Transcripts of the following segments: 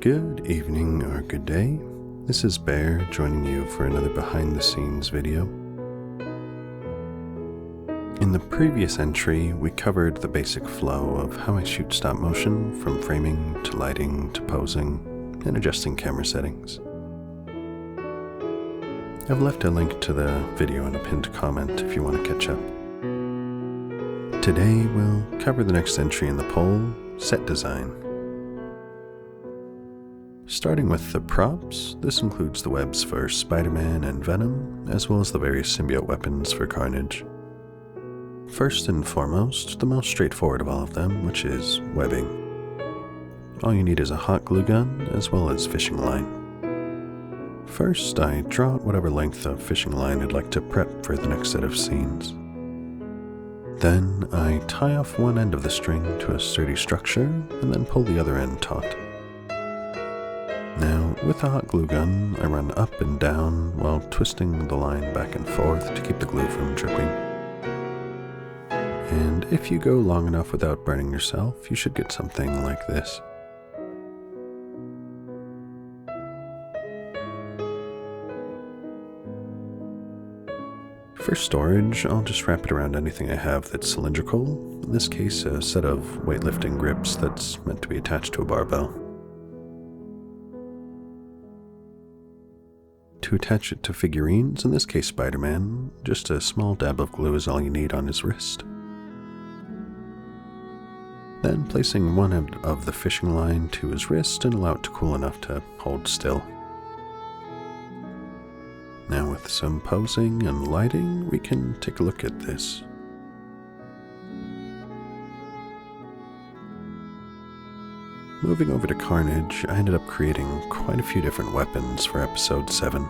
Good evening or good day. This is Bear joining you for another behind the scenes video. In the previous entry, we covered the basic flow of how I shoot stop motion, from framing to lighting to posing and adjusting camera settings. I've left a link to the video in a pinned comment if you want to catch up. Today we'll cover the next entry in the poll, set design. Starting with the props, this includes the webs for Spider-Man and Venom, as well as the various symbiote weapons for Carnage. First and foremost, the most straightforward of all of them, which is webbing. All you need is a hot glue gun, as well as fishing line. First, I draw out whatever length of fishing line I'd like to prep for the next set of scenes. Then, I tie off one end of the string to a sturdy structure, and then pull the other end taut. Now, with a hot glue gun, I run up and down while twisting the line back and forth to keep the glue from dripping. And if you go long enough without burning yourself, you should get something like this. For storage, I'll just wrap it around anything I have that's cylindrical, in this case a set of weightlifting grips that's meant to be attached to a barbell. To attach it to figurines, in this case Spider-Man, just a small dab of glue is all you need on his wrist. Then placing one end of the fishing line to his wrist and allow it to cool enough to hold still. Now with some posing and lighting, we can take a look at this. Moving over to Carnage, I ended up creating quite a few different weapons for episode 7.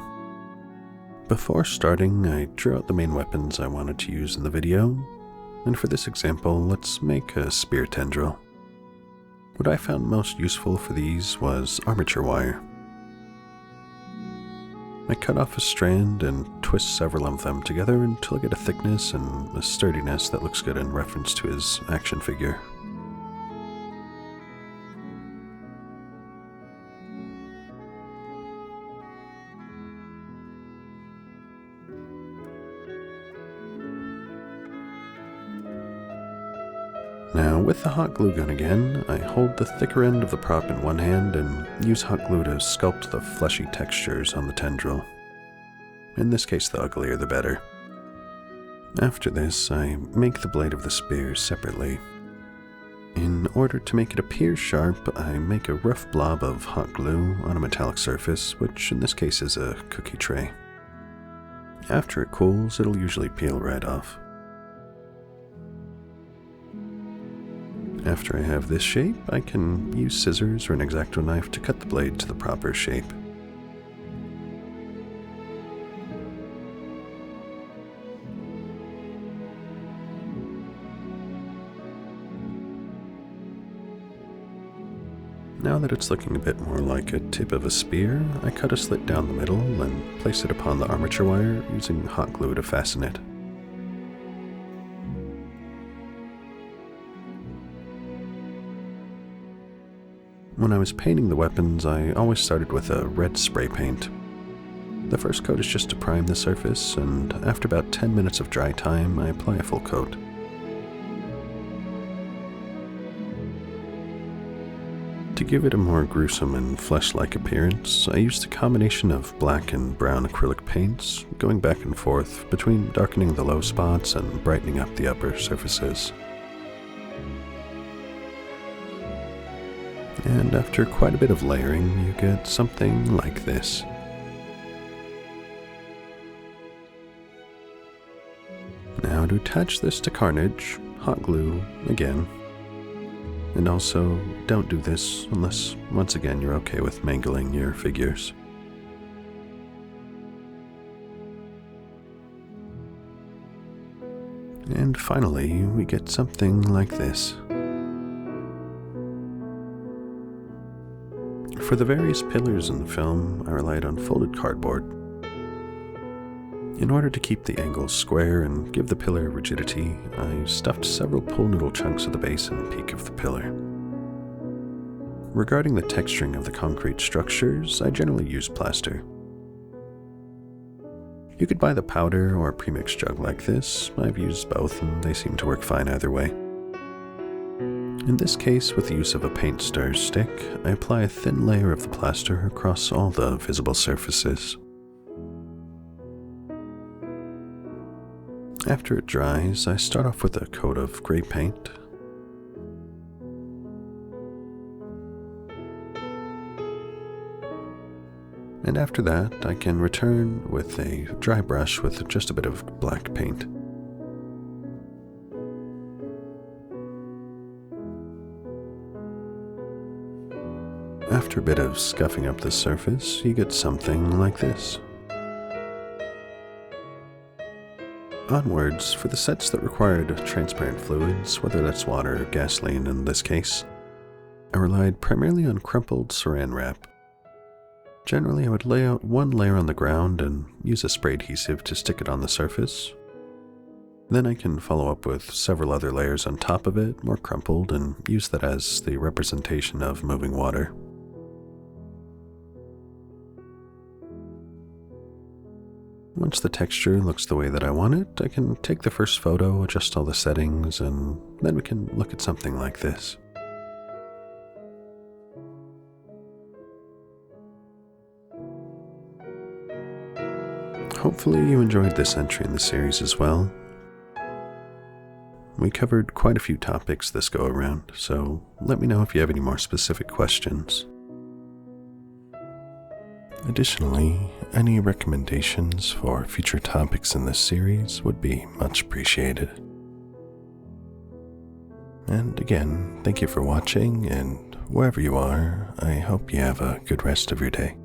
Before starting, I drew out the main weapons I wanted to use in the video, and for this example, let's make a spear tendril. What I found most useful for these was armature wire. I cut off a strand and twist several of them together until I get a thickness and a sturdiness that looks good in reference to his action figure. Now, with the hot glue gun again, I hold the thicker end of the prop in one hand and use hot glue to sculpt the fleshy textures on the tendril. In this case, the uglier the better. After this, I make the blade of the spear separately. In order to make it appear sharp, I make a rough blob of hot glue on a metallic surface, which in this case is a cookie tray. After it cools, it'll usually peel right off. After I have this shape, I can use scissors or an X-Acto knife to cut the blade to the proper shape. Now that it's looking a bit more like a tip of a spear, I cut a slit down the middle and place it upon the armature wire using hot glue to fasten it. When I was painting the weapons, I always started with a red spray paint. The first coat is just to prime the surface, and after about 10 minutes of dry time, I apply a full coat. To give it a more gruesome and flesh-like appearance, I used a combination of black and brown acrylic paints, going back and forth between darkening the low spots and brightening up the upper surfaces. And after quite a bit of layering, you get something like this. Now to attach this to Carnage, hot glue again. And also, don't do this unless, once again, you're okay with mangling your figures. And finally, we get something like this. For the various pillars in the film, I relied on folded cardboard. In order to keep the angles square and give the pillar rigidity, I stuffed several pool noodle chunks of the base and peak of the pillar. Regarding the texturing of the concrete structures, I generally use plaster. You could buy the powder or premixed jug like this. I've used both and they seem to work fine either way. In this case, with the use of a paint stir stick, I apply a thin layer of the plaster across all the visible surfaces. After it dries, I start off with a coat of gray paint. And after that, I can return with a dry brush with just a bit of black paint. After a bit of scuffing up the surface, you get something like this. Onwards, for the sets that required transparent fluids, whether that's water or gasoline in this case, I relied primarily on crumpled saran wrap. Generally, I would lay out one layer on the ground and use a spray adhesive to stick it on the surface. Then I can follow up with several other layers on top of it, more crumpled, and use that as the representation of moving water. Once the texture looks the way that I want it, I can take the first photo, adjust all the settings, and then we can look at something like this. Hopefully you enjoyed this entry in the series as well. We covered quite a few topics this go around, so let me know if you have any more specific questions. Additionally, any recommendations for future topics in this series would be much appreciated. And again, thank you for watching, and wherever you are, I hope you have a good rest of your day.